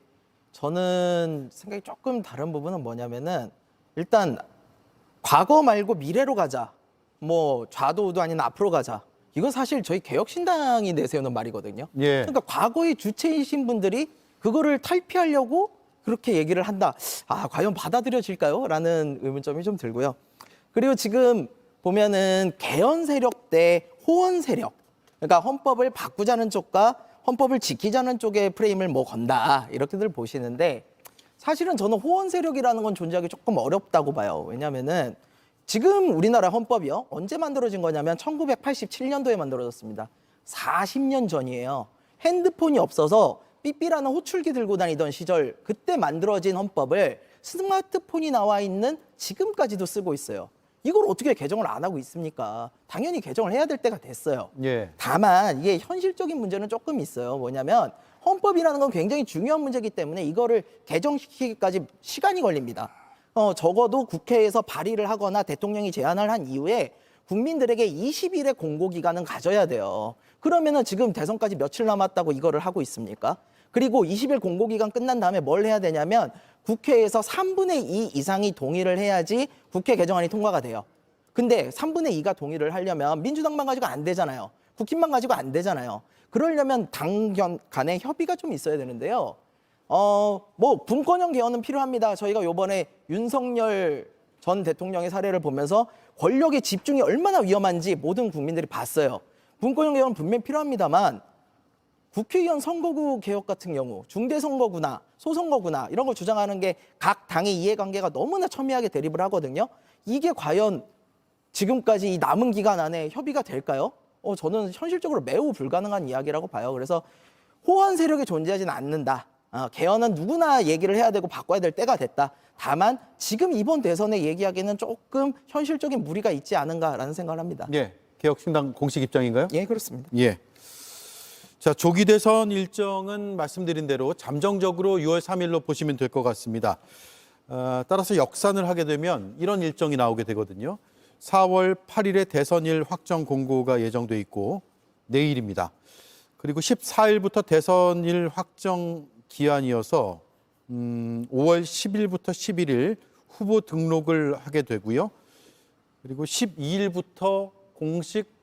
저는 생각이 조금 다른 부분은 뭐냐면은 일단 과거 말고 미래로 가자. 뭐 좌도 우도 아닌 앞으로 가자. 이건 사실 저희 개혁신당이 내세우는 말이거든요. 예. 그러니까 과거의 주체이신 분들이 그거를 탈피하려고 그렇게 얘기를 한다. 아, 과연 받아들여질까요? 라는 의문점이 좀 들고요. 그리고 지금 보면은 개헌 세력 대 호헌 세력. 그러니까 헌법을 바꾸자는 쪽과 헌법을 지키자는 쪽의 프레임을 뭐 건다. 이렇게들 보시는데 사실은 저는 호헌 세력이라는 건 존재하기 조금 어렵다고 봐요. 왜냐면은 지금 우리나라 헌법이요. 언제 만들어진 거냐면 1987년도에 만들어졌습니다. 40년 전이에요. 핸드폰이 없어서 삐삐라는 호출기 들고 다니던 시절 그때 만들어진 헌법을 스마트폰이 나와 있는 지금까지도 쓰고 있어요. 이걸 어떻게 개정을 안 하고 있습니까? 당연히 개정을 해야 될 때가 됐어요. 예. 다만 이게 현실적인 문제는 조금 있어요. 뭐냐면 헌법이라는 건 굉장히 중요한 문제이기 때문에 이거를 개정시키기까지 시간이 걸립니다. 적어도 국회에서 발의를 하거나 대통령이 제안을 한 이후에 국민들에게 20일의 공고기간은 가져야 돼요. 그러면은 지금 대선까지 며칠 남았다고 이거를 하고 있습니까? 그리고 20일 공고기간 끝난 다음에 뭘 해야 되냐면 국회에서 3분의 2 이상이 동의를 해야지 국회 개정안이 통과가 돼요. 근데 3분의 2가 동의를 하려면 민주당만 가지고 안 되잖아요. 국힘만 가지고 안 되잖아요. 그러려면 당 간에 협의가 좀 있어야 되는데요. 뭐 분권형 개헌은 필요합니다. 저희가 요번에 윤석열 전 대통령의 사례를 보면서 권력의 집중이 얼마나 위험한지 모든 국민들이 봤어요. 분권형 개헌은 분명히 필요합니다만 국회의원 선거구 개혁 같은 경우 중대선거구나 소선거구나 이런 걸 주장하는 게 각 당의 이해관계가 너무나 첨예하게 대립을 하거든요. 이게 과연 지금까지 이 남은 기간 안에 협의가 될까요? 저는 현실적으로 매우 불가능한 이야기라고 봐요. 그래서 호헌 세력이 존재하지는 않는다. 개헌은 누구나 얘기를 해야 되고 바꿔야 될 때가 됐다. 다만 지금 이번 대선에 얘기하기에는 조금 현실적인 무리가 있지 않은가라는 생각을 합니다. 예. 개혁신당 공식 입장인가요? 예, 그렇습니다. 예. 자, 조기 대선 일정은 말씀드린 대로 잠정적으로 6월 3일로 보시면 될 것 같습니다. 따라서 역산을 하게 되면 이런 일정이 나오게 되거든요. 4월 8일에 대선일 확정 공고가 예정돼 있고 내일입니다. 그리고 14일부터 대선일 확정 기한이어서 5월 10일부터 11일 후보 등록을 하게 되고요. 그리고 12일부터 공식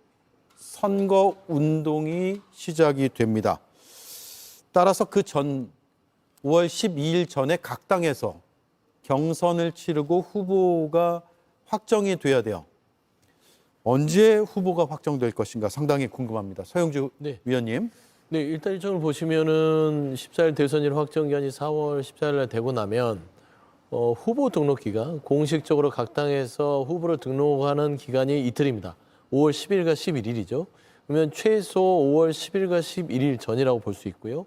선거 운동이 시작이 됩니다. 따라서 그 전 5월 12일 전에 각 당에서 경선을 치르고 후보가 확정이 돼야 돼요. 언제 후보가 확정될 것인가 상당히 궁금합니다. 서영주 위원님. 네, 일단 일정을 보시면은 14일 대선일 확정 기한이 4월 14일 날 되고 나면 후보 등록 기간, 공식적으로 각 당에서 후보를 등록하는 기간이 이틀입니다. 5월 10일과 11일이죠. 그러면 최소 5월 10일과 11일 전이라고 볼 수 있고요.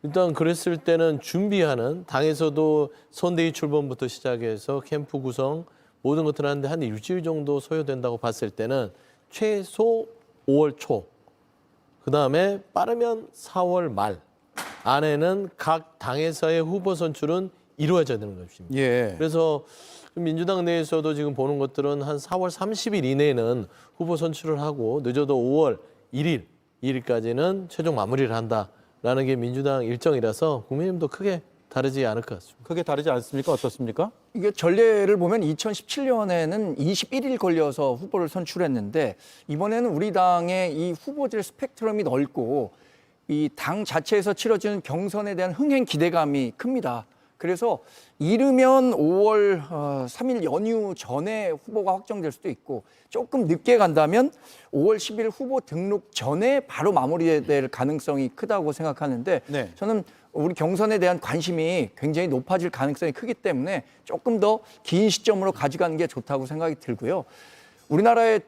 일단 그랬을 때는 준비하는 당에서도 선대위 출범부터 시작해서 캠프 구성 모든 것들을 하는데 한 일주일 정도 소요된다고 봤을 때는 최소 5월 초, 그다음에 빠르면 4월 말 안에는 각 당에서의 후보 선출은 이루어져야 되는 것입니다. 예. 그래서 민주당 내에서도 지금 보는 것들은 한 4월 30일 이내에는 후보 선출을 하고 늦어도 5월 1일, 2일까지는 최종 마무리를 한다라는 게 민주당 일정이라서 국민의힘도 크게 다르지 않을 것 같습니다. 크게 다르지 않습니까? 어떻습니까? 이게 전례를 보면 2017년에는 21일 걸려서 후보를 선출했는데 이번에는 우리 당의 이 후보들 스펙트럼이 넓고 이 당 자체에서 치러지는 경선에 대한 흥행 기대감이 큽니다. 그래서 이르면 5월 3일 연휴 전에 후보가 확정될 수도 있고 조금 늦게 간다면 5월 10일 후보 등록 전에 바로 마무리될 가능성이 크다고 생각하는데 네. 저는 우리 경선에 대한 관심이 굉장히 높아질 가능성이 크기 때문에 조금 더 긴 시점으로 가져가는 게 좋다고 생각이 들고요. 우리나라의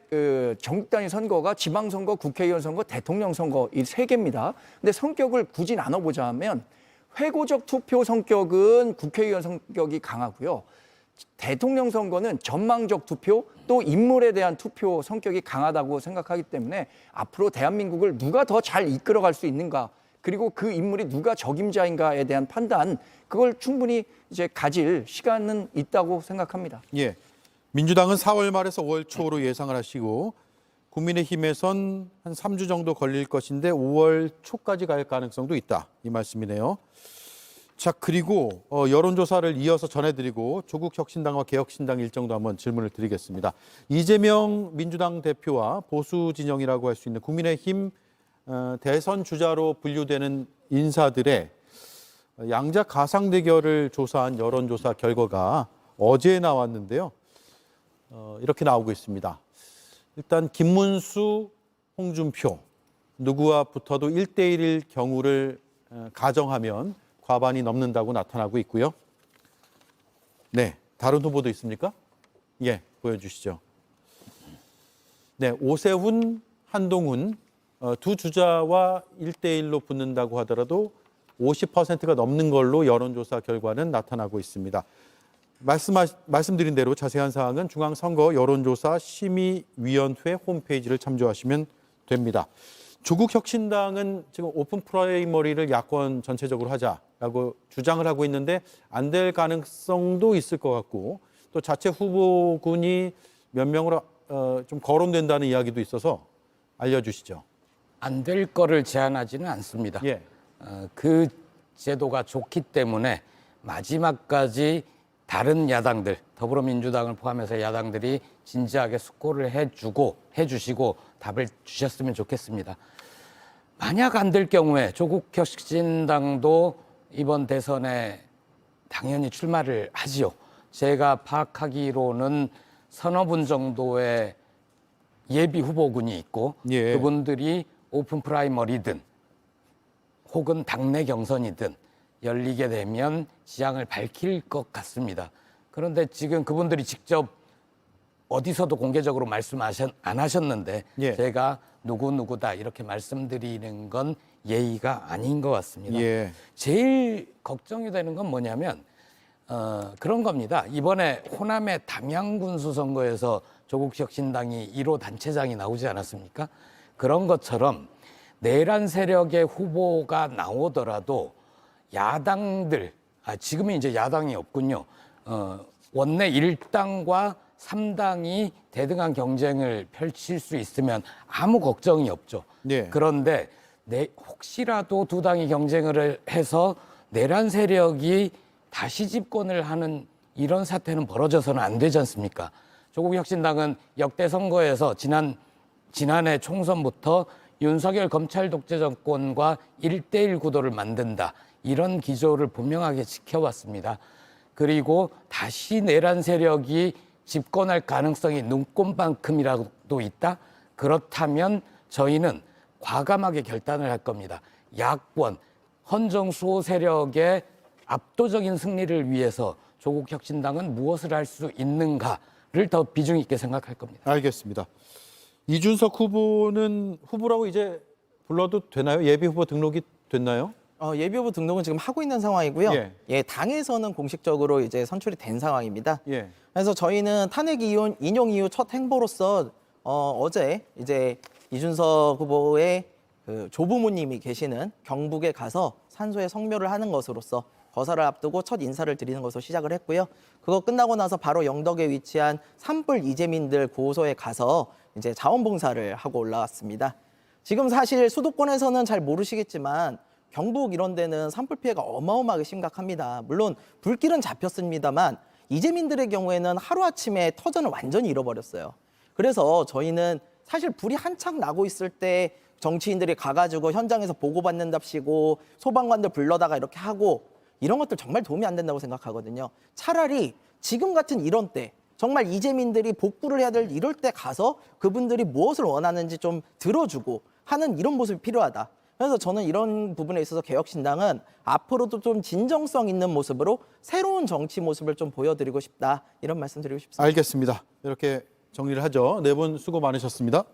전국 단위 선거가 지방선거, 국회의원 선거, 대통령 선거 이 세 개입니다. 근데 성격을 굳이 나눠보자면 회고적 투표 성격은 국회의원 성격이 강하고요. 대통령 선거는 전망적 투표 또 인물에 대한 투표 성격이 강하다고 생각하기 때문에 앞으로 대한민국을 누가 더 잘 이끌어갈 수 있는가 그리고 그 인물이 누가 적임자인가에 대한 판단 그걸 충분히 이제 가질 시간은 있다고 생각합니다. 예. 민주당은 4월 말에서 5월 초로 예상을 하시고 국민의힘에선 한 3주 정도 걸릴 것인데 5월 초까지 갈 가능성도 있다. 이 말씀이네요. 자, 그리고 여론조사를 이어서 전해드리고 조국 혁신당과 개혁신당 일정도 한번 질문을 드리겠습니다. 이재명 민주당 대표와 보수 진영이라고 할 수 있는 국민의힘 대선 주자로 분류되는 인사들의 양자 가상 대결을 조사한 여론조사 결과가 어제 나왔는데요. 이렇게 나오고 있습니다. 일단 김문수, 홍준표 누구와 붙어도 1대1일 경우를 가정하면 과반이 넘는다고 나타나고 있고요. 네, 다른 후보도 있습니까? 예, 보여주시죠. 네, 오세훈, 한동훈 두 주자와 1대1로 붙는다고 하더라도 50%가 넘는 걸로 여론조사 결과는 나타나고 있습니다. 말씀드린 대로 자세한 사항은 중앙선거 여론조사 심의위원회 홈페이지를 참조하시면 됩니다. 조국 혁신당은 지금 오픈 프라이머리를 야권 전체적으로 하자라고 주장을 하고 있는데 안 될 가능성도 있을 것 같고 또 자체 후보군이 몇 명으로 좀 거론된다는 이야기도 있어서 알려주시죠. 안 될 거를 제안하지는 않습니다. 예. 그 제도가 좋기 때문에 마지막까지 다른 야당들, 더불어민주당을 포함해서 야당들이 진지하게 숙고를 해주시고 답을 주셨으면 좋겠습니다. 만약 안 될 경우에 조국 혁신당도 이번 대선에 당연히 출마를 하지요. 제가 파악하기로는 서너 분 정도의 예비 후보군이 있고 예. 그분들이 오픈 프라이머리든 혹은 당내 경선이든 열리게 되면 지향을 밝힐 것 같습니다. 그런데 지금 그분들이 직접 어디서도 공개적으로 말씀 안 하셨는데 예. 제가 누구누구다 이렇게 말씀드리는 건 예의가 아닌 것 같습니다. 예. 제일 걱정이 되는 건 뭐냐면 그런 겁니다. 이번에 호남의 담양군수 선거에서 조국혁신당이 1호 단체장이 나오지 않았습니까? 그런 것처럼 내란 세력의 후보가 나오더라도 야당들, 지금은 이제 야당이 없군요. 원내 1당과 3당이 대등한 경쟁을 펼칠 수 있으면 아무 걱정이 없죠. 네. 그런데 혹시라도 두 당이 경쟁을 해서 내란 세력이 다시 집권을 하는 이런 사태는 벌어져서는 안 되지 않습니까? 조국혁신당은 역대 선거에서 지난해 총선부터 윤석열 검찰 독재 정권과 1대1 구도를 만든다. 이런 기조를 분명하게 지켜왔습니다. 그리고 다시 내란 세력이 집권할 가능성이 눈꼽만큼이라도 있다? 그렇다면 저희는 과감하게 결단을 할 겁니다. 야권, 헌정수호 세력의 압도적인 승리를 위해서 조국혁신당은 무엇을 할 수 있는가를 더 비중 있게 생각할 겁니다. 알겠습니다. 이준석 후보는 후보라고 이제 불러도 되나요? 예비 후보 등록이 됐나요? 예비 후보 등록은 지금 하고 있는 상황이고요. 예. 당에서는 공식적으로 이제 선출이 된 상황입니다. 예. 그래서 저희는 탄핵 인용 이후 첫 행보로서 어제 이제 이준석 후보의 그 조부모님이 계시는 경북에 가서 산소에 성묘를 하는 것으로서 거사를 앞두고 첫 인사를 드리는 것으로 시작을 했고요. 그거 끝나고 나서 바로 영덕에 위치한 산불 이재민들 고소에 가서 이제 자원봉사를 하고 올라왔습니다. 지금 사실 수도권에서는 잘 모르시겠지만 경북 이런 데는 산불 피해가 어마어마하게 심각합니다. 물론 불길은 잡혔습니다만 이재민들의 경우에는 하루아침에 터전을 완전히 잃어버렸어요. 그래서 저희는 사실 불이 한창 나고 있을 때 정치인들이 가가지고 현장에서 보고받는답시고 소방관들 불러다가 이렇게 하고 이런 것들 정말 도움이 안 된다고 생각하거든요. 차라리 지금 같은 이런 때 정말 이재민들이 복구를 해야 될 이럴 때 가서 그분들이 무엇을 원하는지 좀 들어주고 하는 이런 모습이 필요하다. 그래서 저는 이런 부분에 있어서 개혁신당은 앞으로도 좀 진정성 있는 모습으로 새로운 정치 모습을 좀 보여드리고 싶다. 이런 말씀 드리고 싶습니다. 알겠습니다. 이렇게 정리를 하죠. 네 분 수고 많으셨습니다.